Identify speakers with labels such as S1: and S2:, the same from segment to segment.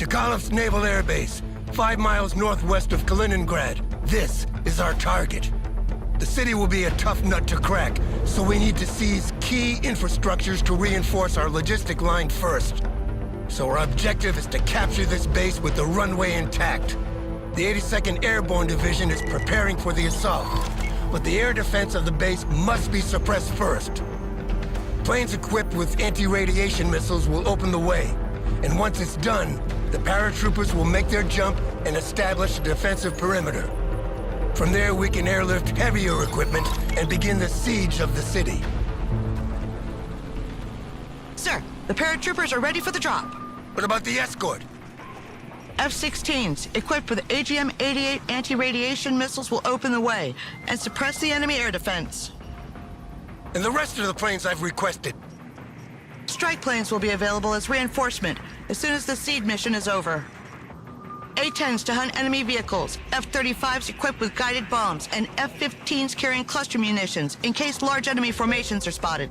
S1: Chekalov's Naval Air Base, 5 miles northwest of Kaliningrad. This is our target. The city will be a tough nut to crack, so we need to seize key infrastructures to reinforce our logistic line first. So our objective is to capture this base with the runway intact. The 82nd Airborne Division is preparing for the assault, but the air defense of the base must be suppressed first. Planes equipped with anti-radiation missiles will open the way, and once it's done, the paratroopers will make their jump and establish a defensive perimeter. From there, we can airlift heavier equipment and begin the siege of the city.
S2: Sir, the paratroopers are ready for the drop.
S1: What about the escort?
S2: F-16s, equipped with AGM-88 anti-radiation missiles, will open the way and suppress the enemy air defense.
S1: And the rest of the planes I've requested?
S2: Strike planes will be available as reinforcement as soon as the seed mission is over. A-10s to hunt enemy vehicles, F-35s equipped with guided bombs, and F-15s carrying cluster munitions in case large enemy formations are spotted.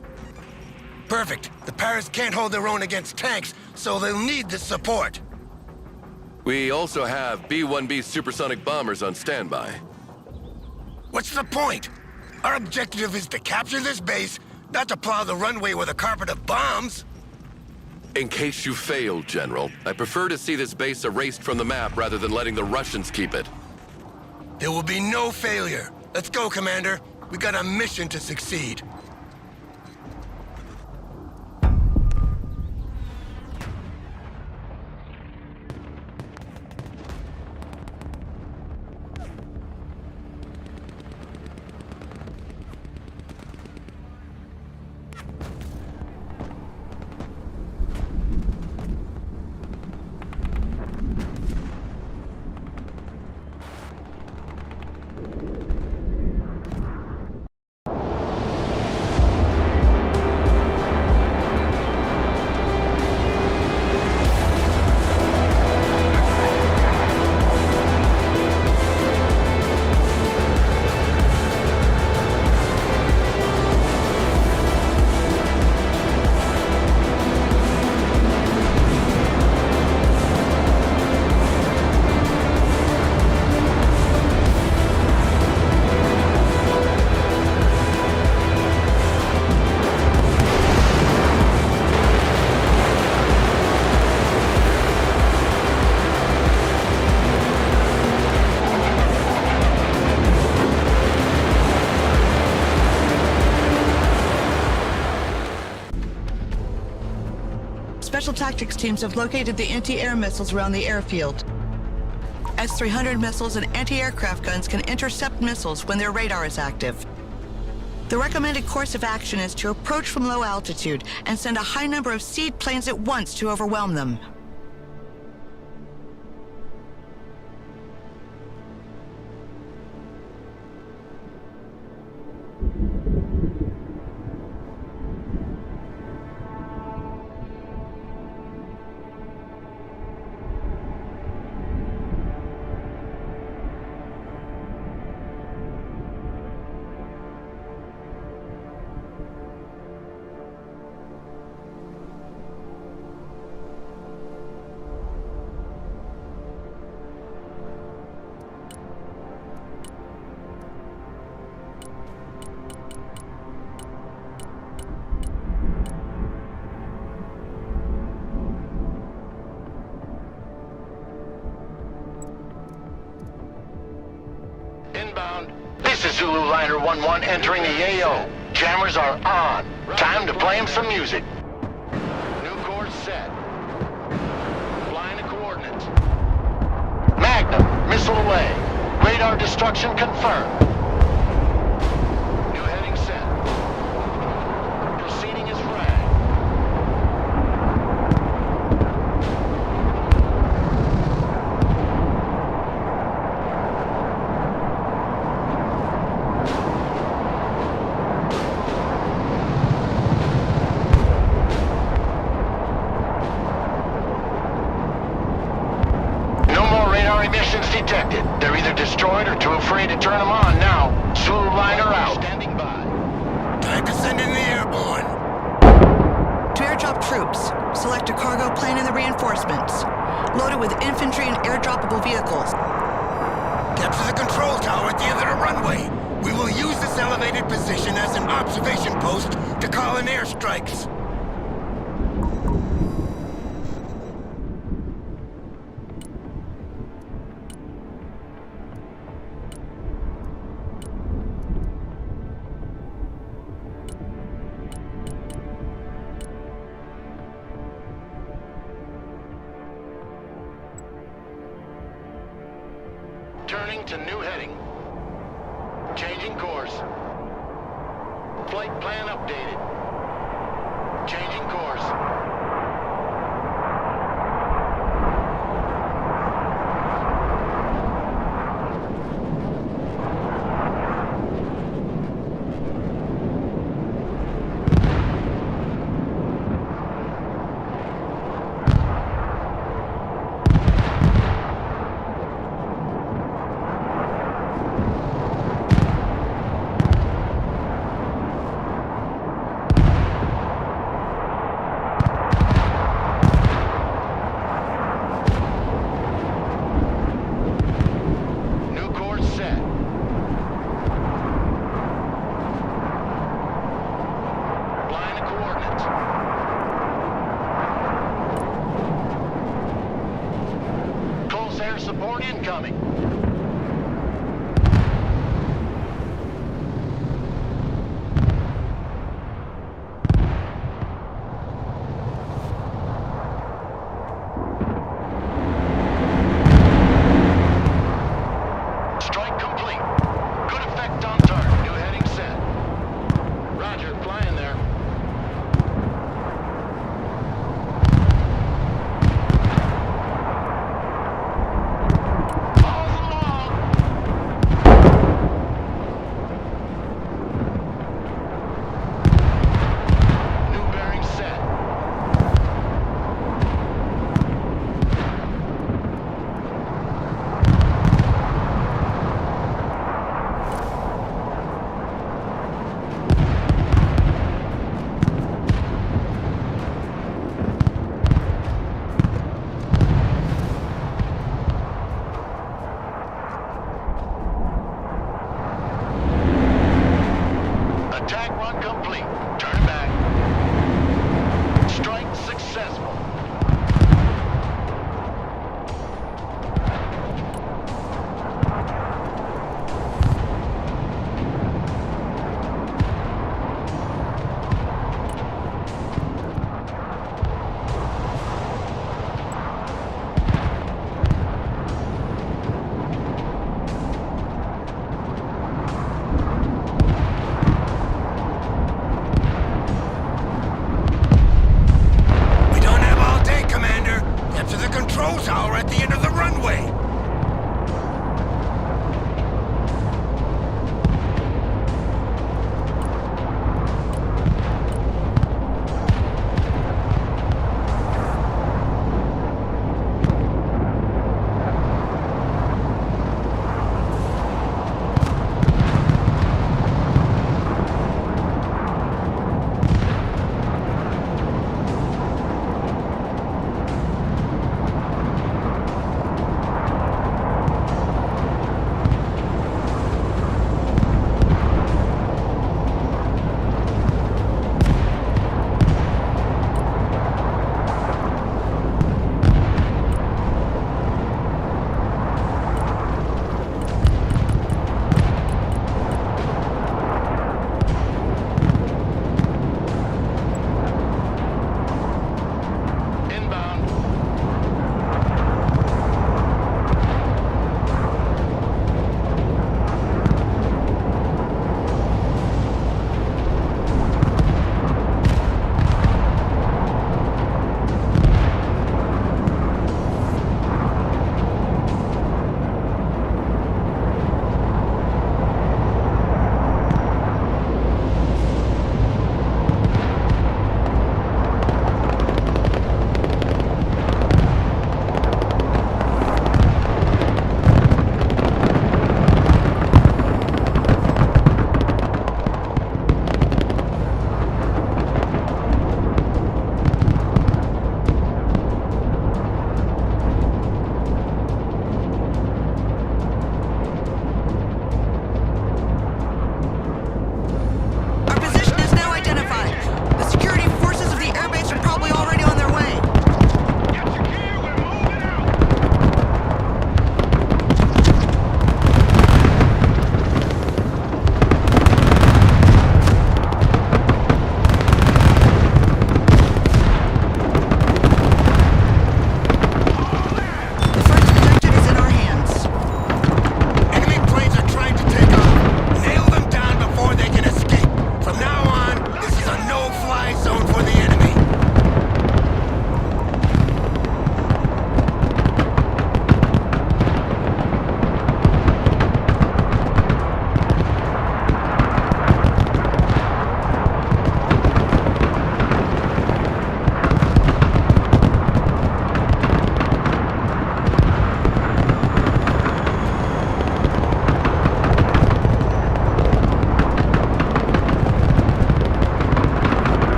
S1: Perfect. The Paras can't hold their own against tanks, so they'll need the support.
S3: We also have B-1B supersonic bombers on standby.
S1: What's the point? Our objective is to capture this base, not to plow the runway with a carpet of bombs.
S3: In case you failed, General, I prefer to see this base erased from the map rather than letting the Russians keep it.
S1: There will be no failure. Let's go, Commander. We got a mission to succeed.
S2: Special tactics teams have located the anti-air missiles around the airfield. S-300 missiles and anti-aircraft guns can intercept missiles when their radar is active. The recommended course of action is to approach from low altitude and send a high number of seed planes at once to overwhelm them.
S4: Inbound. This is Zulu Liner 1-1 entering the AO. Jammers are on. Time to play him some music. New course set. Flying the coordinates. Magnum, missile away. Radar destruction confirmed. New heading set. Proceeding as flag. Emissions detected. They're either destroyed or too afraid to turn them on now. Zulu Liner out. Standing by.
S1: Time to send in the airborne.
S2: To airdrop troops, select a cargo plane and the reinforcements. loaded with infantry and airdroppable vehicles.
S1: Get to the control tower at the end of the runway. We will use this elevated position as an observation post to call in airstrikes.
S4: Turning to new heading. Changing course. Flight plan updated. Changing course.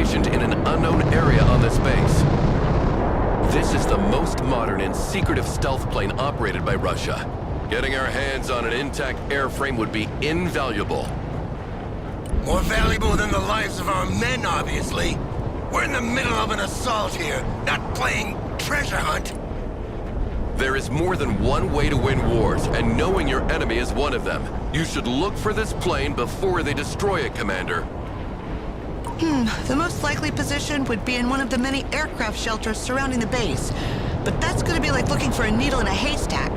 S3: stationed in an unknown area on this base. This is the most modern and secretive stealth plane operated by Russia. Getting our hands on an intact airframe would be invaluable.
S1: More valuable than the lives of our men, obviously. We're in the middle of an assault here, not playing treasure hunt.
S3: There is more than one way to win wars, and knowing your enemy is one of them. You should look for this plane before they destroy it, Commander.
S2: The most likely position would be in one of the many aircraft shelters surrounding the base. But that's gonna be like looking for a needle in a haystack.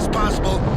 S1: as possible